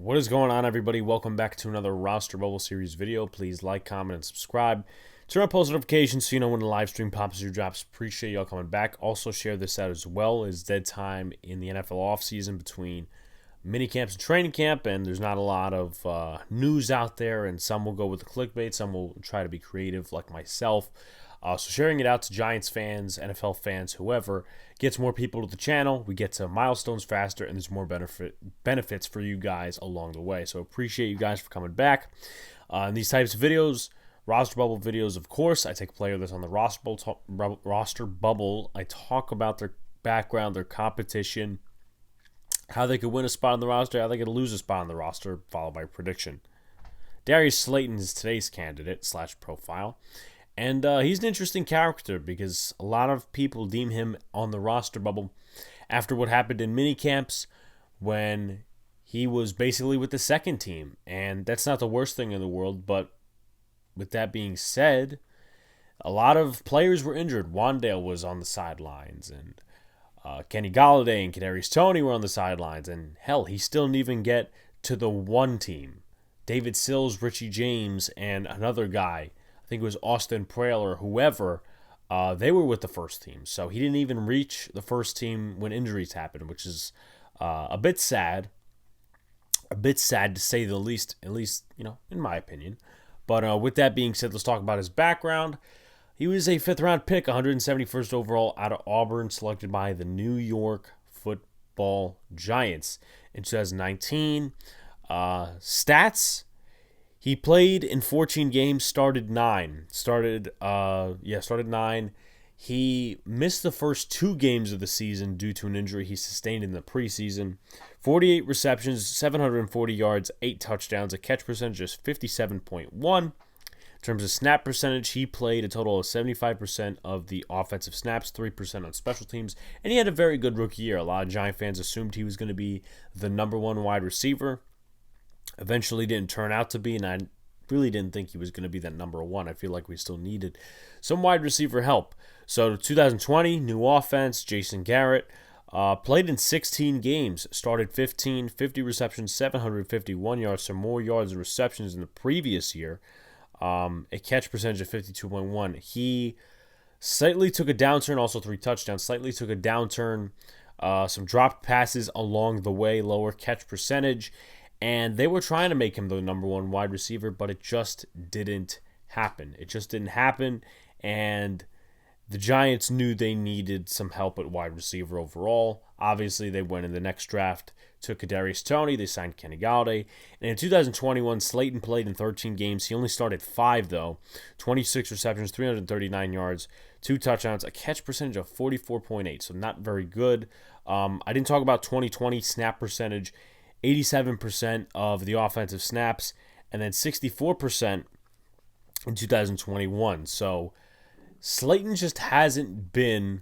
What is going on, everybody? Welcome back to another Roster Bubble Series video. Please like, comment, and subscribe. Turn on post notifications so you know when the live stream pops or drops. Appreciate y'all coming back. Also, share this out as well. It's dead time in the NFL offseason between mini camps and training camp, and there's not a lot of news out there, and some will go with the clickbait. Some will try to be creative like myself. So sharing it out to Giants fans, NFL fans, whoever, gets more people to the channel. We get to milestones faster, and there's more benefits for you guys along the way. So appreciate you guys for coming back. In these types of videos, roster bubble videos, of course, I take a player that's on the roster bubble. I talk about their background, their competition, how they could win a spot on the roster, how they could lose a spot on the roster, followed by prediction. Darius Slayton is today's candidate / profile. And he's an interesting character because a lot of people deem him on the roster bubble after what happened in minicamps when he was basically with the second team. And that's not the worst thing in the world, but with that being said, a lot of players were injured. Wandale was on the sidelines, and Kenny Golladay and Kadarius Toney were on the sidelines. And hell, he still didn't even get to the one team. David Sills, Richie James, and another guy, I think it was Austin Prail or whoever, they were with the first team. So he didn't even reach the first team when injuries happened, which is a bit sad. A bit sad to say the least, at least, in my opinion. But with that being said, let's talk about his background. He was a 5th-round pick, 171st overall out of Auburn, selected by the New York Football Giants in 2019. Stats: he played in 14 games, started 9. Started 9. He missed the first 2 games of the season due to an injury he sustained in the preseason. 48 receptions, 740 yards, 8 touchdowns, a catch percentage of 57.1. In terms of snap percentage, he played a total of 75% of the offensive snaps, 3% on special teams, and he had a very good rookie year. A lot of Giant fans assumed he was going to be the number 1 wide receiver. Eventually didn't turn out to be, and I really didn't think he was going to be that number 1. I feel like we still needed some wide receiver help. So 2020, new offense, Jason Garrett, played in 16 games, started 15, 50 receptions, 751 yards, so more yards and receptions than the previous year. A catch percentage of 52.1. He slightly took a downturn, also 3 touchdowns, slightly took a downturn, some dropped passes along the way, lower catch percentage. And they were trying to make him the number 1 wide receiver, but it just didn't happen. And the Giants knew they needed some help at wide receiver overall. Obviously, they went in the next draft, took Kadarius Toney, they signed Kenny Golladay. And in 2021, Slayton played in 13 games. He only started 5, though. 26 receptions, 339 yards, 2 touchdowns, a catch percentage of 44.8, so not very good. I didn't talk about 2020 snap percentage. 87% of the offensive snaps, and then 64% in 2021. So Slayton just hasn't been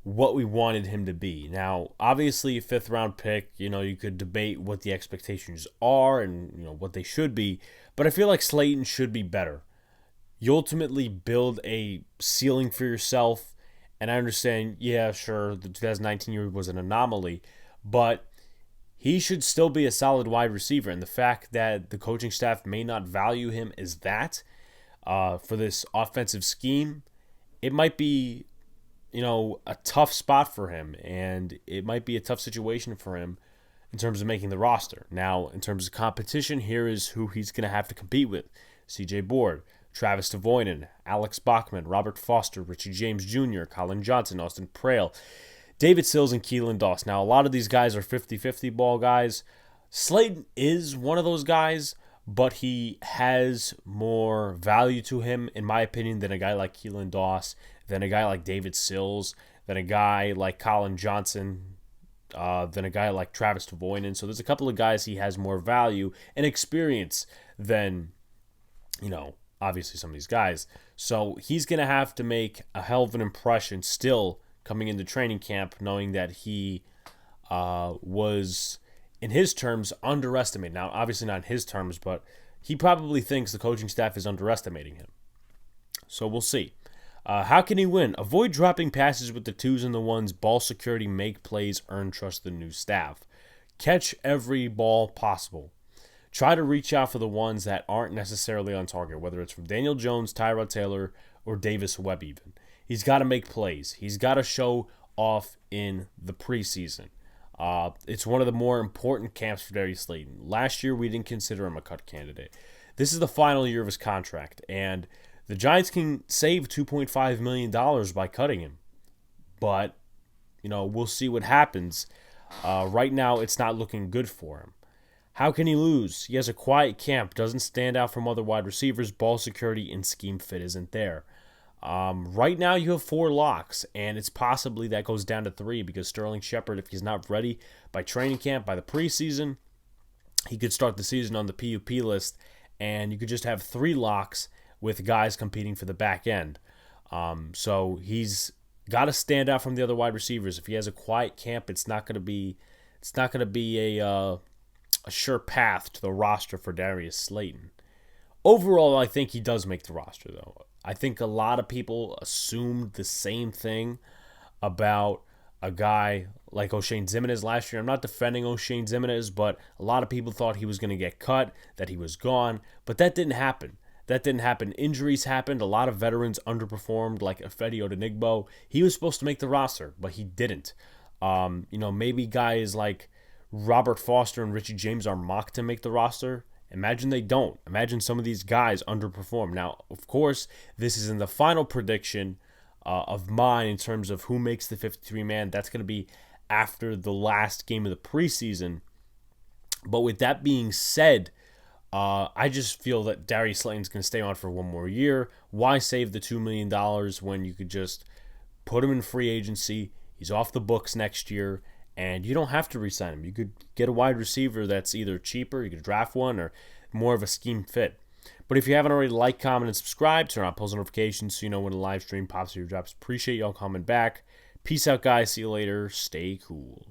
what we wanted him to be. Now, obviously, a 5th-round pick, you could debate what the expectations are and, what they should be, but I feel like Slayton should be better. You ultimately build a ceiling for yourself, and I understand, yeah, sure, the 2019 year was an anomaly, but he should still be a solid wide receiver, and the fact that the coaching staff may not value him as that for this offensive scheme, it might be, a tough spot for him, and it might be a tough situation for him in terms of making the roster. Now, in terms of competition, here is who he's going to have to compete with: C.J. Board, Travis Devoynin, Alex Bachman, Robert Foster, Richie James Jr., Colin Johnson, Austin Prail, David Sills, and Keelan Doss. Now, a lot of these guys are 50-50 ball guys. Slayton is one of those guys, but he has more value to him, in my opinion, than a guy like Keelan Doss, than a guy like David Sills, than a guy like Colin Johnson, than a guy like Travis Devoynin. So there's a couple of guys he has more value and experience than, obviously some of these guys. So he's going to have to make a hell of an impression still coming into training camp, knowing that he was, in his terms, underestimated. Now, obviously not in his terms, but he probably thinks the coaching staff is underestimating him. So we'll see. How can he win? Avoid dropping passes with the 2s and the 1s. Ball security, make plays, earn trust of the new staff. Catch every ball possible. Try to reach out for the ones that aren't necessarily on target, whether it's from Daniel Jones, Tyrod Taylor, or Davis Webb even. He's got to make plays. He's got to show off in the preseason. It's one of the more important camps for Darius Slayton. Last year, we didn't consider him a cut candidate. This is the final year of his contract, and the Giants can save $2.5 million by cutting him. But, we'll see what happens. Right now, it's not looking good for him. How can he lose? He has a quiet camp, doesn't stand out from other wide receivers, ball security and scheme fit isn't there. Right now, you have 4 locks, and it's possibly that goes down to 3 because Sterling Shepard, if he's not ready by training camp, by the preseason, he could start the season on the PUP list, and you could just have 3 locks with guys competing for the back end. So he's got to stand out from the other wide receivers. If he has a quiet camp, it's not going to be a sure path to the roster for Darius Slayton. Overall, I think he does make the roster, though. I think a lot of people assumed the same thing about a guy like O'Shane Ximines last year. I'm not defending O'Shane Ximines, but a lot of people thought he was going to get cut, that he was gone, but that didn't happen. Injuries happened. A lot of veterans underperformed, like Ifedi Odenigbo. He was supposed to make the roster, but he didn't. Maybe guys like Robert Foster and Richie James are mocked to make the roster. Imagine they don't. Imagine some of these guys underperform. Now, of course, this is in the final prediction of mine in terms of who makes the 53-man. That's going to be after the last game of the preseason. But with that being said, I just feel that Darius Slayton's going to stay on for one more year. Why save the $2 million when you could just put him in free agency? He's off the books next year. And you don't have to re-sign him. You could get a wide receiver that's either cheaper, you could draft one, or more of a scheme fit. But if you haven't already, like, comment, and subscribe. Turn on post notifications so you know when a live stream pops or drops. Appreciate y'all coming back. Peace out, guys. See you later. Stay cool.